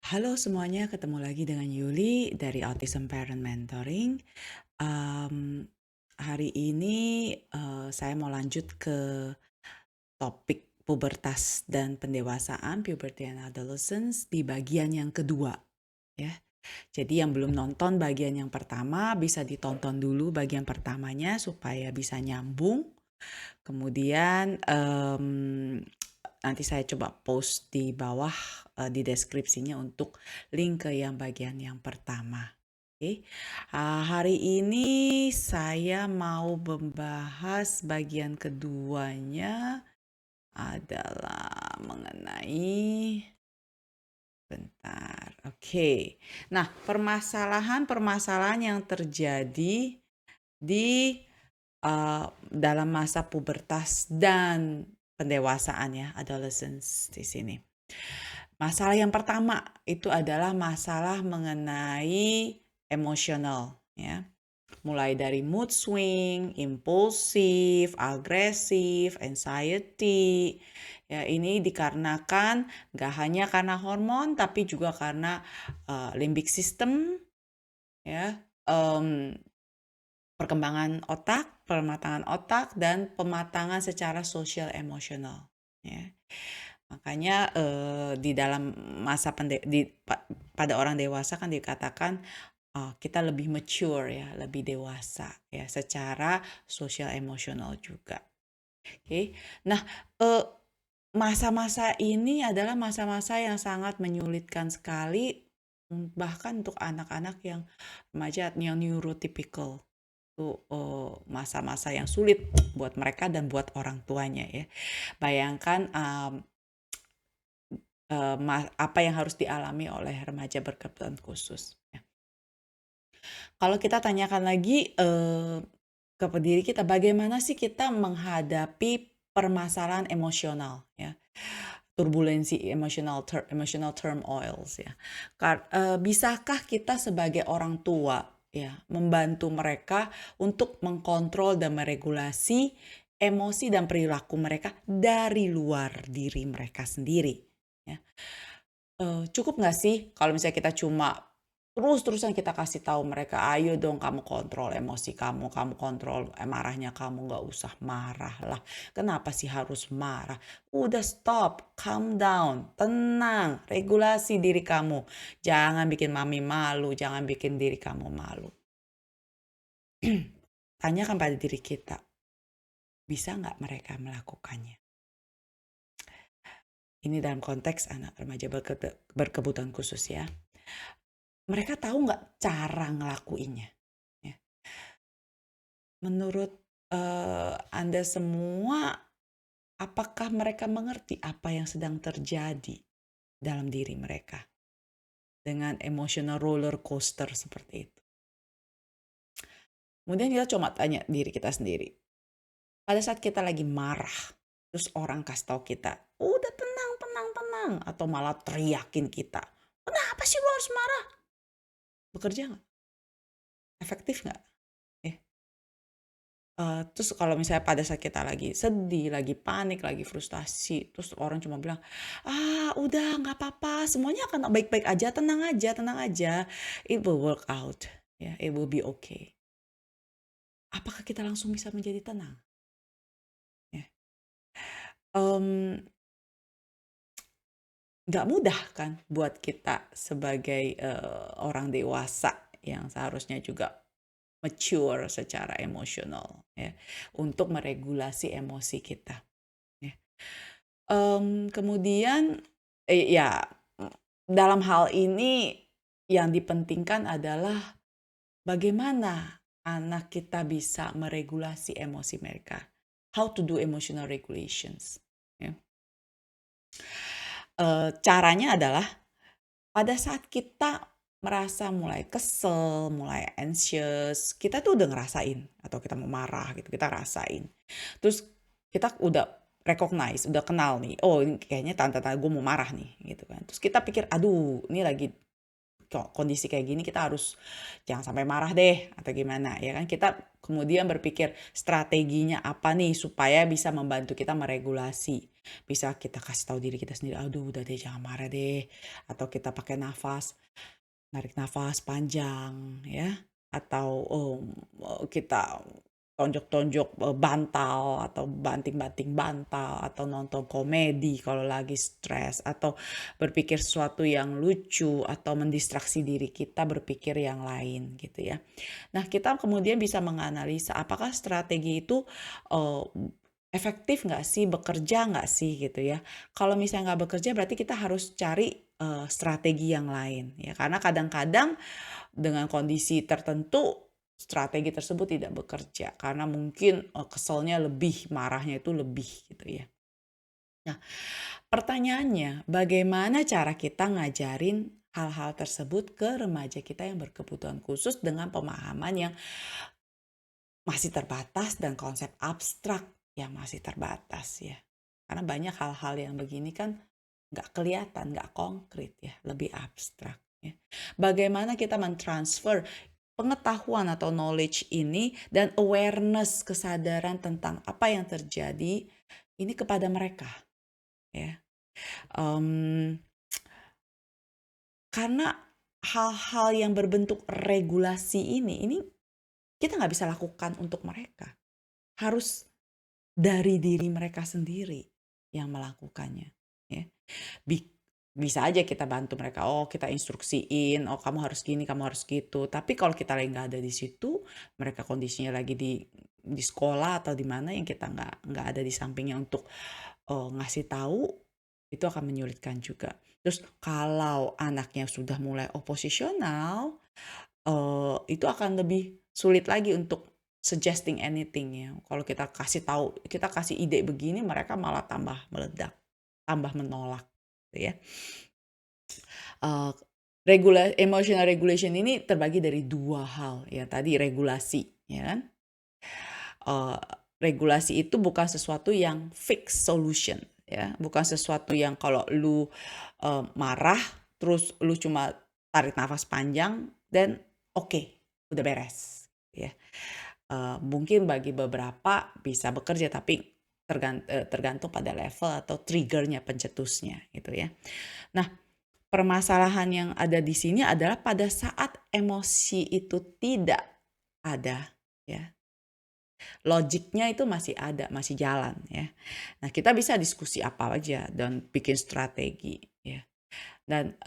Halo semuanya, ketemu lagi dengan Yuli dari Autism Parent Mentoring. Mmm, Hari ini, saya mau lanjut ke topik pubertas dan pendewasaan, puberty and adolescence di bagian yang kedua, ya. Jadi yang belum nonton bagian yang pertama, bisa ditonton dulu bagian pertamanya supaya bisa nyambung. Kemudian, nanti saya coba post di bawah, di deskripsinya untuk link ke yang bagian yang pertama. Oke. Hari ini saya mau membahas bagian keduanya adalah mengenai bentar, oke. Nah, permasalahan-permasalahan yang terjadi di dalam masa pubertas dan pendewasaan ya, adolescence di sini. Masalah yang pertama itu adalah masalah mengenai emosional ya. Mulai dari mood swing, impulsif, agresif, anxiety. Ya, ini dikarenakan gak hanya karena hormon tapi juga karena limbic system ya. Perkembangan otak, pematangan otak, dan pematangan secara sosial emosional. Ya. Makanya di dalam masa pada orang dewasa kan dikatakan kita lebih mature ya, lebih dewasa ya, secara sosial emosional juga. Oke, nah masa-masa ini adalah masa-masa yang sangat menyulitkan sekali, bahkan untuk anak-anak yang remaja yang neurotypical. Itu, masa-masa yang sulit buat mereka dan buat orang tuanya ya. Bayangkan, apa yang harus dialami oleh remaja berkebutuhan khusus ya. Kalau kita tanyakan lagi, ke diri kita, bagaimana sih kita menghadapi permasalahan emosional ya, turbulensi emotional turmoils ya. Bisakah kita sebagai orang tua ya, membantu mereka untuk mengkontrol dan meregulasi emosi dan perilaku mereka dari luar diri mereka sendiri ya. Cukup nggak sih kalau misalnya kita cuma terus-terusan kita kasih tahu mereka, "Ayo dong kamu kontrol emosi kamu, kamu kontrol marahnya kamu, nggak usah marah lah. Kenapa sih harus marah? Udah stop, calm down, tenang, regulasi diri kamu. Jangan bikin mami malu, jangan bikin diri kamu malu." Tanyakan pada diri kita, bisa nggak mereka melakukannya? Ini dalam konteks anak remaja berkebutuhan khusus ya. Mereka tahu nggak cara ngelakuinnya? Ya. Menurut Anda semua, apakah mereka mengerti apa yang sedang terjadi dalam diri mereka dengan emotional roller coaster seperti itu? Kemudian kita coba tanya diri kita sendiri. Pada saat kita lagi marah, terus orang kasih tahu kita, udah tenang, tenang, tenang, atau malah teriakin kita, kenapa sih lu harus marah? Bekerja nggak? Efektif nggak? Eh, terus kalau misalnya pada saat kita lagi sedih, lagi panik, lagi frustasi, terus orang cuma bilang, udah nggak apa-apa, semuanya akan baik-baik aja, tenang aja, it will work out, ya, it will be okay." Apakah kita langsung bisa menjadi tenang? Ya. Mmm, nggak mudah kan buat kita sebagai, orang dewasa yang seharusnya juga mature secara emosional ya, untuk meregulasi emosi kita, ya. Kemudian, ya, dalam hal ini yang dipentingkan adalah bagaimana anak kita bisa meregulasi emosi mereka. How to do emotional regulations, ya. Caranya adalah pada saat kita merasa mulai kesel, mulai anxious, kita tuh udah ngerasain atau kita mau marah gitu, kita rasain. Terus kita udah recognize, udah kenal nih, oh ini kayaknya tanda-tanda gue mau marah nih gitu kan. Terus kita pikir, aduh ini lagi kondisi kayak gini kita harus jangan sampai marah deh atau gimana ya kan. Kita kemudian berpikir strateginya apa nih supaya bisa membantu kita meregulasi. Bisa kita kasih tahu diri kita sendiri, aduh udah deh jangan marah deh. Atau kita pakai nafas, narik nafas panjang ya. Atau kita tonjok-tonjok bantal atau banting-banting bantal atau nonton komedi kalau lagi stres atau berpikir sesuatu yang lucu atau mendistraksi diri kita berpikir yang lain gitu ya. Nah, kita kemudian bisa menganalisa apakah strategi itu uh, efektif nggak sih, bekerja nggak sih gitu ya. Kalau misalnya nggak bekerja berarti kita harus cari strategi yang lain ya. Karena kadang-kadang dengan kondisi tertentu strategi tersebut tidak bekerja karena mungkin keselnya lebih, marahnya itu lebih gitu ya. Nah, pertanyaannya bagaimana cara kita ngajarin hal-hal tersebut ke remaja kita yang berkebutuhan khusus dengan pemahaman yang masih terbatas dan konsep abstrak yang masih terbatas ya. Karena banyak hal-hal yang begini kan nggak kelihatan, nggak konkret ya, lebih abstrak ya. Bagaimana kita mentransfer pengetahuan atau knowledge ini dan awareness, kesadaran tentang apa yang terjadi ini kepada mereka ya. Em, karena hal-hal yang berbentuk regulasi ini kita nggak bisa lakukan untuk mereka. Harus dari diri mereka sendiri yang melakukannya ya. Bisa aja kita bantu mereka, oh kita instruksiin, oh kamu harus gini, kamu harus gitu. Tapi kalau kita lagi nggak ada di situ, mereka kondisinya lagi di sekolah atau di mana yang kita nggak ada di sampingnya untuk ngasih tahu, itu akan menyulitkan juga. Terus kalau anaknya sudah mulai oposisional, itu akan lebih sulit lagi untuk suggesting anything ya. Kalau kita kasih tahu, kita kasih ide begini, mereka malah tambah meledak, tambah menolak, gitu ya. Emotional regulation ini terbagi dari dua hal ya. Tadi regulasi, ya kan? Regulasi itu bukan sesuatu yang fix solution ya, bukan sesuatu yang kalau lu marah terus lu cuma tarik nafas panjang dan oke, udah beres ya. Mungkin bagi beberapa bisa bekerja tapi tergantung pada level atau triggernya, pencetusnya gitu ya. Nah, permasalahan yang ada di sini adalah pada saat emosi itu tidak ada ya, logiknya itu masih ada, masih jalan ya. Nah, kita bisa diskusi apa aja dan bikin strategi ya. Dan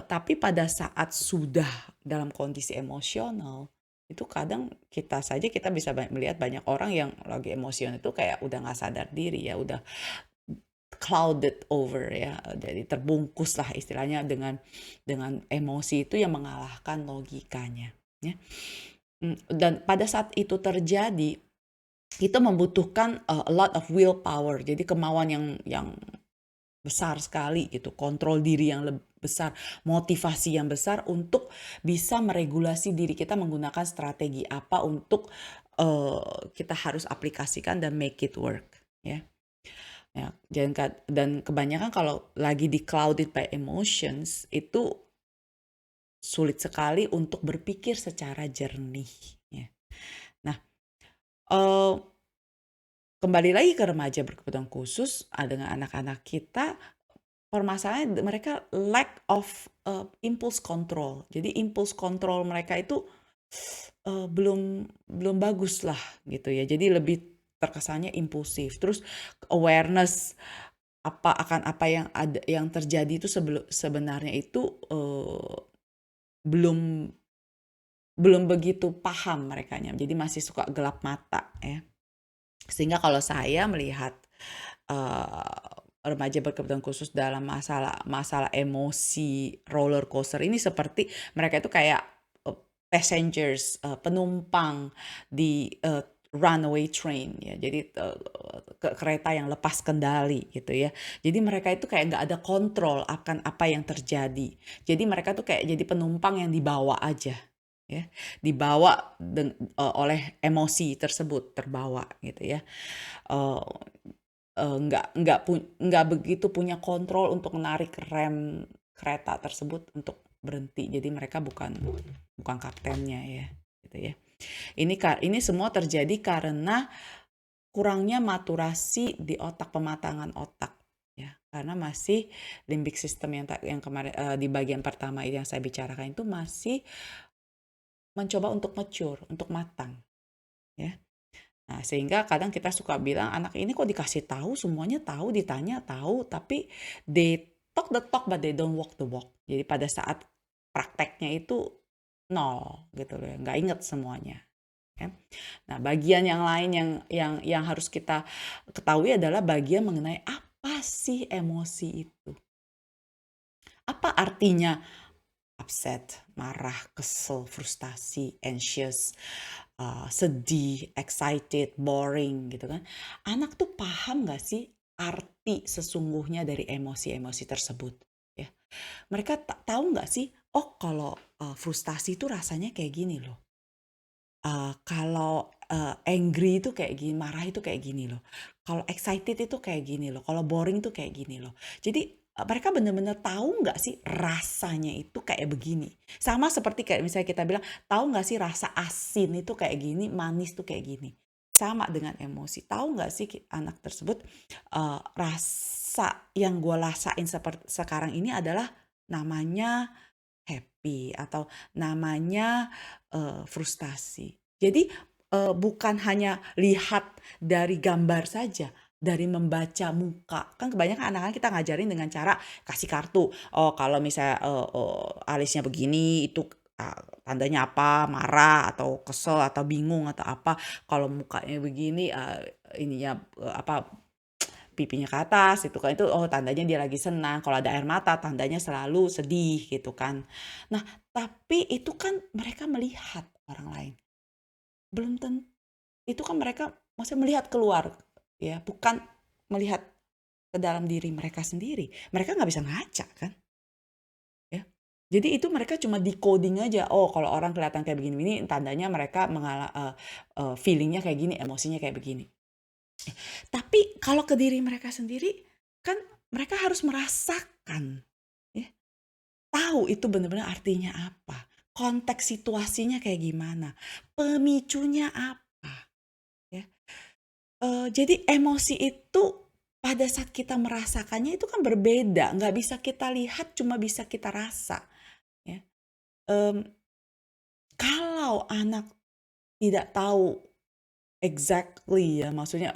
tapi pada saat sudah dalam kondisi emosional, itu kadang kita bisa melihat banyak orang yang lagi emosional itu kayak udah nggak sadar diri ya, udah clouded over ya, jadi terbungkus lah istilahnya dengan emosi itu yang mengalahkan logikanya ya. Dan pada saat itu terjadi, kita membutuhkan a lot of willpower, jadi kemauan yang besar sekali gitu, kontrol diri yang besar, motivasi yang besar untuk bisa meregulasi diri kita menggunakan strategi apa untuk kita harus aplikasikan dan make it work ya. Ya, dan kebanyakan kalau lagi di clouded by emotions itu sulit sekali untuk berpikir secara jernih ya. Nah, eh, kembali lagi ke remaja berkebutuhan khusus dengan anak-anak kita, permasalahannya mereka lack of impulse control. Jadi impulse control mereka itu belum bagus lah gitu ya. Jadi lebih terkesannya impulsif. Terus awareness akan apa yang ada yang terjadi itu sebenarnya itu belum belum begitu paham merekanya. Jadi masih suka gelap mata ya. Sehingga kalau saya melihat remaja berkebutuhan khusus dalam masalah emosi roller coaster ini seperti mereka itu kayak passengers, penumpang di runaway train ya. Jadi kereta yang lepas kendali gitu ya. Jadi mereka itu kayak nggak ada kontrol akan apa yang terjadi. Jadi mereka tuh kayak jadi penumpang yang dibawa aja ya, dibawa oleh emosi tersebut, terbawa gitu ya. Uh, nggak begitu punya kontrol untuk menarik rem kereta tersebut untuk berhenti. Jadi mereka bukan bukan kaptennya ya, gitu ya. Ini semua terjadi karena kurangnya maturasi di otak, pematangan otak ya. Karena masih limbic system yang kemarin di bagian pertama yang saya bicarakan itu masih mencoba untuk mature, untuk matang ya. Nah, sehingga kadang kita suka bilang anak ini kok dikasih tahu semuanya tahu, ditanya tahu, tapi they talk the talk but they don't walk the walk. Jadi pada saat prakteknya itu nol gitu loh, nggak inget semuanya. Kan? Nah, bagian yang lain yang harus kita ketahui adalah bagian mengenai apa sih emosi itu? Apa artinya upset, marah, kesel, frustasi, anxious, sedih, excited, boring gitu kan. Anak tuh paham nggak sih arti sesungguhnya dari emosi-emosi tersebut? Ya, mereka tahu nggak sih? Oh, kalau frustasi itu rasanya kayak gini loh. Kalau angry itu kayak gini, marah itu kayak gini loh. Kalau excited itu kayak gini loh. Kalau boring itu kayak gini loh. Jadi mereka benar-benar tahu nggak sih rasanya itu kayak begini. Sama seperti kayak misalnya kita bilang, tahu nggak sih rasa asin itu kayak gini, manis tuh kayak gini. Sama dengan emosi. Tahu nggak sih anak tersebut rasa yang gue rasain seperti sekarang ini adalah namanya happy atau namanya frustasi. Jadi bukan hanya lihat dari gambar saja, dari membaca muka. Kan kebanyakan anak-anak kita ngajarin dengan cara kasih kartu. Oh, kalau misalnya alisnya begini itu tandanya apa, marah atau kesel atau bingung atau apa. Kalau mukanya begini ininya apa pipinya ke atas itu kan, itu oh tandanya dia lagi senang. Kalau ada air mata tandanya selalu sedih gitu kan. Nah, tapi itu kan mereka melihat orang lain. Belum tentu itu kan mereka maksudnya melihat keluar ya, bukan melihat ke dalam diri mereka sendiri. Mereka nggak bisa ngaca kan ya. Jadi itu mereka cuma decoding aja. Oh, kalau orang kelihatan kayak begini-begini tandanya mereka feelingnya kayak gini, emosinya kayak begini. Tapi kalau ke diri mereka sendiri, kan mereka harus merasakan, ya. Tahu itu benar-benar artinya apa, konteks situasinya kayak gimana, pemicunya apa, ya. Jadi emosi itu pada saat kita merasakannya itu kan berbeda, nggak bisa kita lihat, cuma bisa kita rasa, ya. Mmm, kalau anak tidak tahu exactly ya, maksudnya,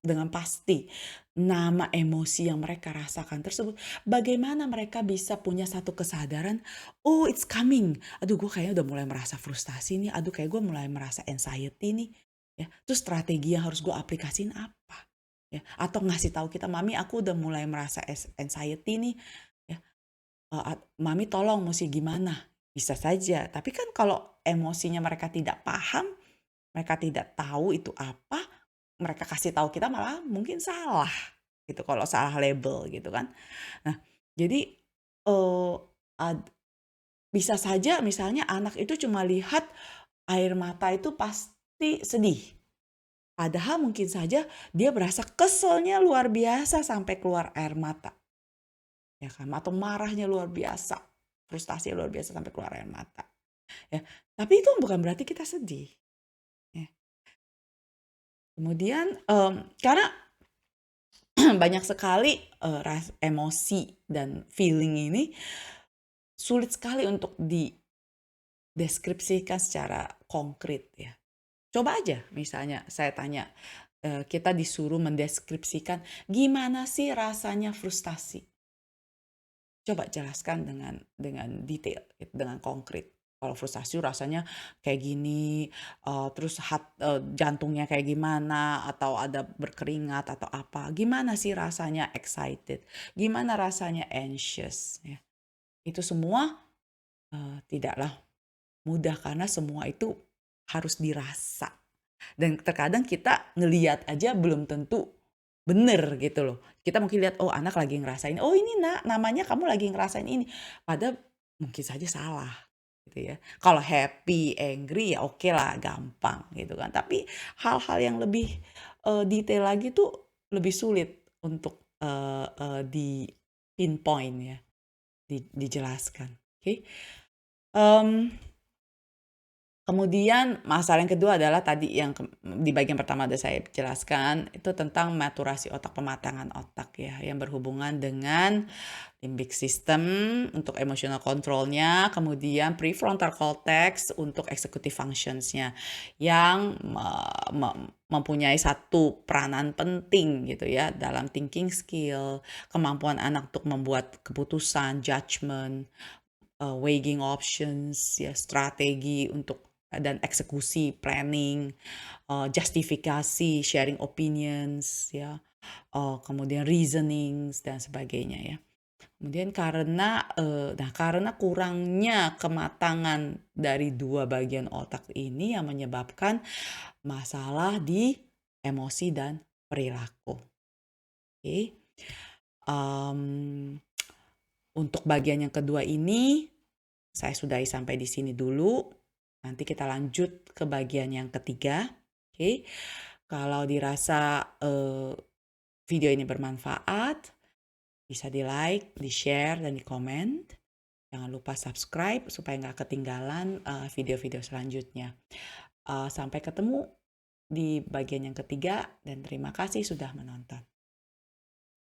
dengan pasti nama emosi yang mereka rasakan tersebut, bagaimana mereka bisa punya satu kesadaran, "Oh, it's coming. Aduh, gue kayaknya udah mulai merasa frustasi nih. Aduh, kayak gue mulai merasa anxiety nih." Ya, terus strategi yang harus gue aplikasiin apa? Ya, atau ngasih tahu kita, "Mami, aku udah mulai merasa anxiety nih." Ya, "Mami tolong musti gimana?" Bisa saja, tapi kan kalau emosinya mereka tidak paham, mereka tidak tahu itu apa, mereka kasih tahu kita malah mungkin salah gitu kalau salah label gitu kan. Nah, jadi, eee, ad bisa saja misalnya anak itu cuma lihat air mata itu pasti sedih, padahal mungkin saja dia berasa keselnya luar biasa sampai keluar air mata, ya kan, atau marahnya luar biasa, frustasi luar biasa sampai keluar air mata, ya. Tapi itu bukan berarti kita sedih, ya. Kemudian, karena banyak sekali, emosi dan feeling ini sulit sekali untuk dideskripsikan secara konkret ya. Coba aja misalnya saya tanya, kita disuruh mendeskripsikan gimana sih rasanya frustasi? Coba jelaskan dengan detail gitu, dengan konkret. Kalau frustasi rasanya kayak gini, terus jantungnya kayak gimana, atau ada berkeringat atau apa. Gimana sih rasanya excited? Gimana rasanya anxious? Ya. Itu semua tidaklah mudah karena semua itu harus dirasa. Dan terkadang kita ngeliat aja belum tentu bener gitu loh. Kita mungkin lihat, oh anak lagi ngerasain, oh ini namanya kamu lagi ngerasain ini. Padahal mungkin saja salah gitu ya. Kalau happy, angry ya oke lah gampang gitu kan. Tapi hal-hal yang lebih detail lagi tuh lebih sulit untuk di pinpoint ya, dijelaskan. Oke. Mmm, Kemudian masalah yang kedua adalah tadi yang di bagian pertama udah saya jelaskan, itu tentang maturasi otak, pematangan otak ya, yang berhubungan dengan limbic system untuk emotional control-nya, kemudian prefrontal cortex untuk executive functions-nya, yang mempunyai satu peranan penting gitu ya, dalam thinking skill, kemampuan anak untuk membuat keputusan, judgment, weighing options, ya strategi untuk dan eksekusi, planning, justifikasi, sharing opinions ya, kemudian reasonings dan sebagainya ya. Kemudian karena kurangnya kematangan dari dua bagian otak ini yang menyebabkan masalah di emosi dan perilaku. Oke. Mmm, untuk bagian yang kedua ini, saya sudahi sampai di sini dulu. Nanti kita lanjut ke bagian yang ketiga. Oke. Kalau dirasa, video ini bermanfaat, bisa di-like, di-share, dan di-komen. Jangan lupa subscribe supaya nggak ketinggalan, video-video selanjutnya. Sampai ketemu di bagian yang ketiga dan terima kasih sudah menonton.